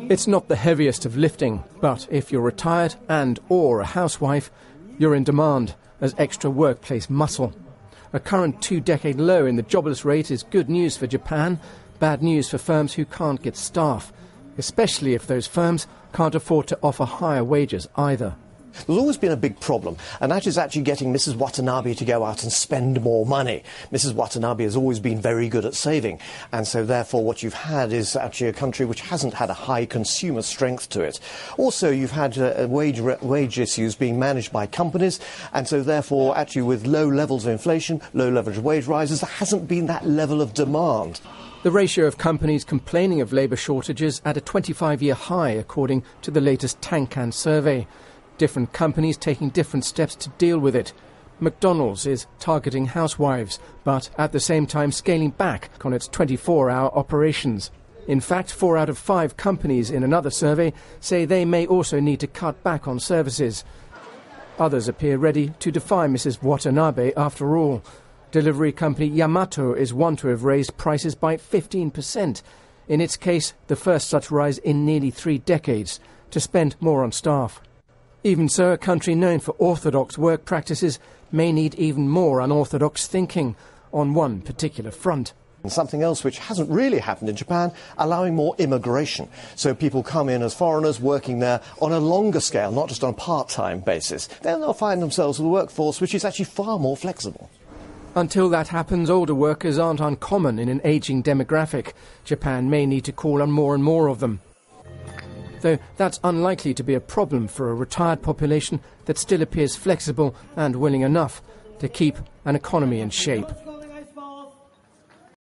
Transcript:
It's not the heaviest of lifting, but if you're retired and/or a housewife, you're in demand as extra workplace muscle. A current 2-decade low in the jobless rate is good news for Japan, bad news for firms who can't get staff, especially if those firms can't afford to offer higher wages either. There's always been a big problem, and that is actually getting Mrs. Watanabe to go out and spend more money. Mrs. Watanabe has always been very good at saving, and so therefore what you've had is actually a country which hasn't had a high consumer strength to it. Also, you've had wage issues being managed by companies, and so therefore actually with low levels of inflation, low levels of wage rises, there hasn't been that level of demand. The ratio of companies complaining of labour shortages at a 25-year high, according to the latest Tankan survey. Different companies taking different steps to deal with it. McDonald's is targeting housewives, but at the same time scaling back on its 24-hour operations. In fact, 4 out of 5 companies in another survey say they may also need to cut back on services. Others appear ready to defy Mrs. Watanabe after all. Delivery company Yamato is one to have raised prices by 15%. In its case, the first such rise in nearly 3 decades, to spend more on staff. Even so, a country known for orthodox work practices may need even more unorthodox thinking on one particular front. And something else which hasn't really happened in Japan, allowing more immigration. So people come in as foreigners working there on a longer scale, not just on a part-time basis. Then they'll find themselves with a workforce which is actually far more flexible. Until that happens, older workers aren't uncommon in an ageing demographic. Japan may need to call on more and more of them. Though that's unlikely to be a problem for a retired population that still appears flexible and willing enough to keep an economy in shape.